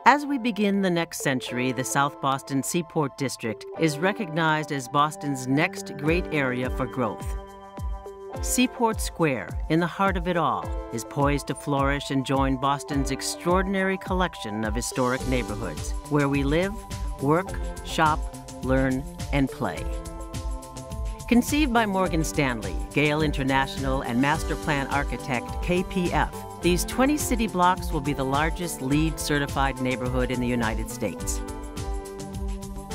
As we begin the next century, the South Boston Seaport District is recognized as Boston's next great area for growth. Seaport Square, in the heart of it all, is poised to flourish and join Boston's extraordinary collection of historic neighborhoods, where we live, work, shop, learn, and play. Conceived by Morgan Stanley, Gale International, and master plan architect KPF, these 20 city blocks will be the largest LEED-certified neighborhood in the United States.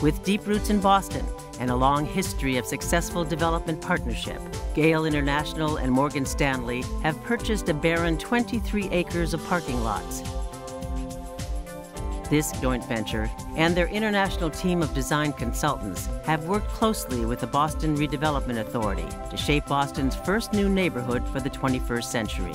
With deep roots in Boston and a long history of successful development partnership, Gale International and Morgan Stanley have purchased a barren 23 acres of parking lots. This joint venture and their international team of design consultants have worked closely with the Boston Redevelopment Authority to shape Boston's first new neighborhood for the 21st century.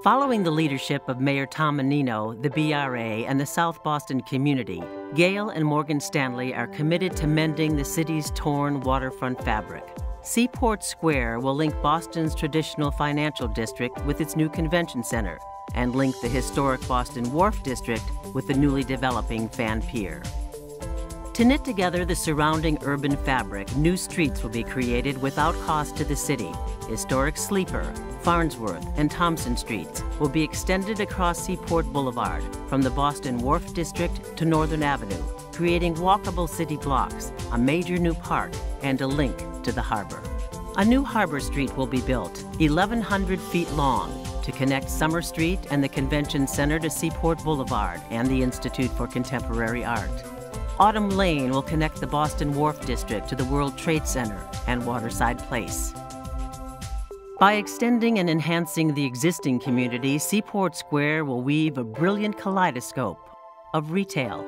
Following the leadership of Mayor Tom Menino, the BRA, and the South Boston community, Gale and Morgan Stanley are committed to mending the city's torn waterfront fabric. Seaport Square will link Boston's traditional financial district with its new convention center and link the historic Boston Wharf District with the newly developing Fan Pier. To knit together the surrounding urban fabric, new streets will be created without cost to the city. Historic Sleeper, Farnsworth, and Thompson Streets will be extended across Seaport Boulevard from the Boston Wharf District to Northern Avenue, creating walkable city blocks, a major new park, and a link to the harbor. A new Harbor Street will be built, 1,100 feet long, to connect Summer Street and the Convention Center to Seaport Boulevard and the Institute for Contemporary Art. Autumn Lane will connect the Boston Wharf District to the World Trade Center and Waterside Place. By extending and enhancing the existing community, Seaport Square will weave a brilliant kaleidoscope of retail,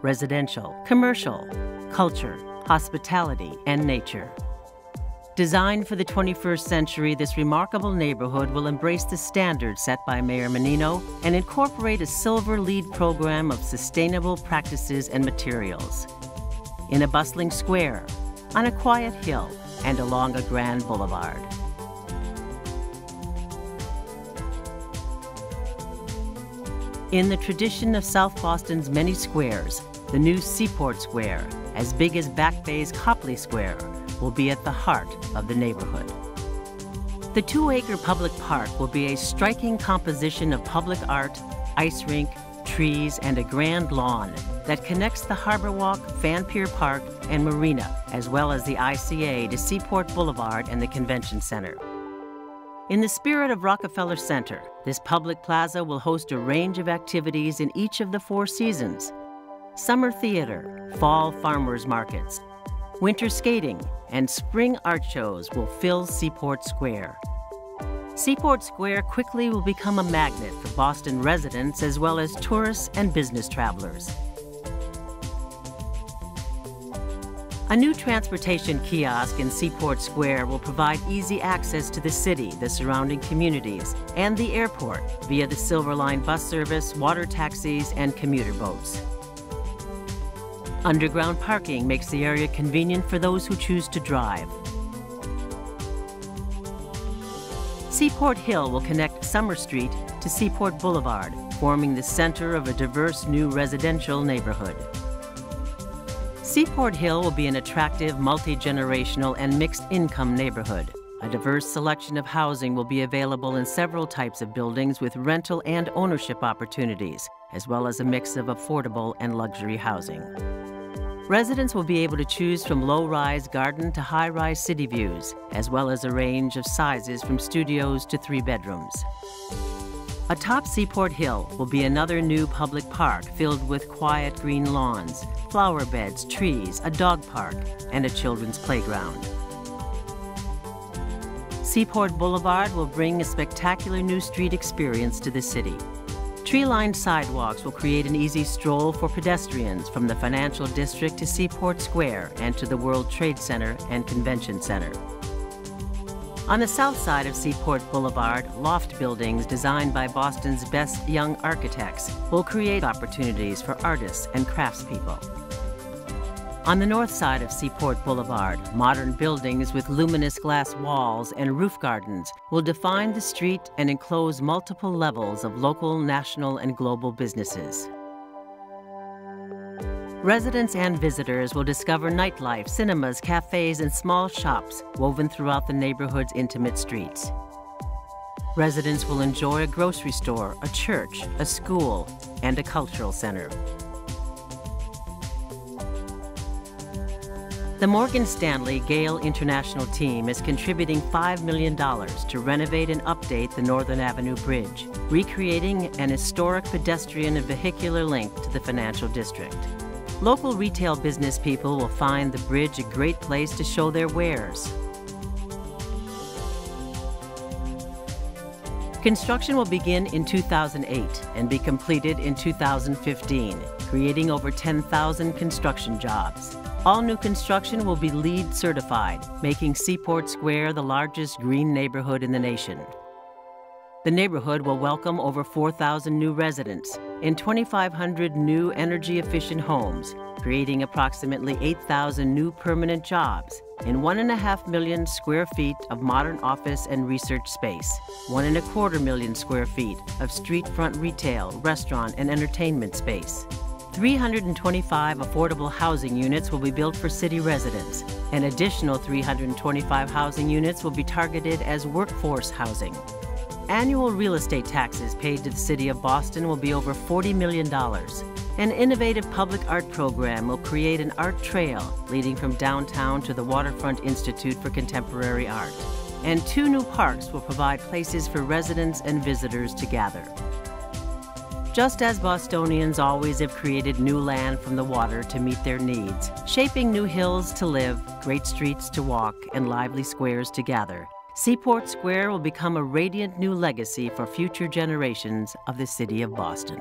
residential, commercial, culture, hospitality, and nature. Designed for the 21st century, this remarkable neighborhood will embrace the standards set by Mayor Menino and incorporate a silver LEED program of sustainable practices and materials. In a bustling square, on a quiet hill, and along a grand boulevard. In the tradition of South Boston's many squares, the new Seaport Square, as big as Back Bay's Copley Square, will be at the heart of the neighborhood. The 2-acre public park will be a striking composition of public art, ice rink, trees, and a grand lawn that connects the Harbor Walk, Fan Pier Park, and Marina, as well as the ICA to Seaport Boulevard and the Convention Center. In the spirit of Rockefeller Center, this public plaza will host a range of activities in each of the 4 seasons: summer theater, fall farmers markets, winter skating, and spring art shows will fill Seaport Square. Seaport Square quickly will become a magnet for Boston residents as well as tourists and business travelers. A new transportation kiosk in Seaport Square will provide easy access to the city, the surrounding communities, and the airport via the Silver Line bus service, water taxis, and commuter boats. Underground parking makes the area convenient for those who choose to drive. Seaport Hill will connect Summer Street to Seaport Boulevard, forming the center of a diverse new residential neighborhood. Seaport Hill will be an attractive, multi-generational, and mixed-income neighborhood. A diverse selection of housing will be available in several types of buildings with rental and ownership opportunities, as well as a mix of affordable and luxury housing. Residents will be able to choose from low-rise garden to high-rise city views, as well as a range of sizes from studios to 3 bedrooms. Atop Seaport Hill will be another new public park filled with quiet green lawns, flower beds, trees, a dog park, and a children's playground. Seaport Boulevard will bring a spectacular new street experience to the city. Tree-lined sidewalks will create an easy stroll for pedestrians from the financial district to Seaport Square and to the World Trade Center and Convention Center. On the south side of Seaport Boulevard, loft buildings designed by Boston's best young architects will create opportunities for artists and craftspeople. On the north side of Seaport Boulevard, modern buildings with luminous glass walls and roof gardens will define the street and enclose multiple levels of local, national, and global businesses. Residents and visitors will discover nightlife, cinemas, cafes, and small shops woven throughout the neighborhood's intimate streets. Residents will enjoy a grocery store, a church, a school, and a cultural center. The Morgan Stanley Gale International team is contributing $5 million to renovate and update the Northern Avenue Bridge, recreating an historic pedestrian and vehicular link to the financial district. Local retail business people will find the bridge a great place to show their wares. Construction will begin in 2008 and be completed in 2015, creating over 10,000 construction jobs. All new construction will be LEED certified, making Seaport Square the largest green neighborhood in the nation. The neighborhood will welcome over 4,000 new residents in 2,500 new energy-efficient homes, creating approximately 8,000 new permanent jobs in 1.5 million square feet of modern office and research space, 1.25 million square feet of street-front retail, restaurant, and entertainment space. 325 affordable housing units will be built for city residents. An additional 325 housing units will be targeted as workforce housing. Annual real estate taxes paid to the City of Boston will be over $40 million. An innovative public art program will create an art trail leading from downtown to the Waterfront Institute for Contemporary Art. And 2 new parks will provide places for residents and visitors to gather. Just as Bostonians always have created new land from the water to meet their needs, shaping new hills to live, great streets to walk, and lively squares to gather, Seaport Square will become a radiant new legacy for future generations of the city of Boston.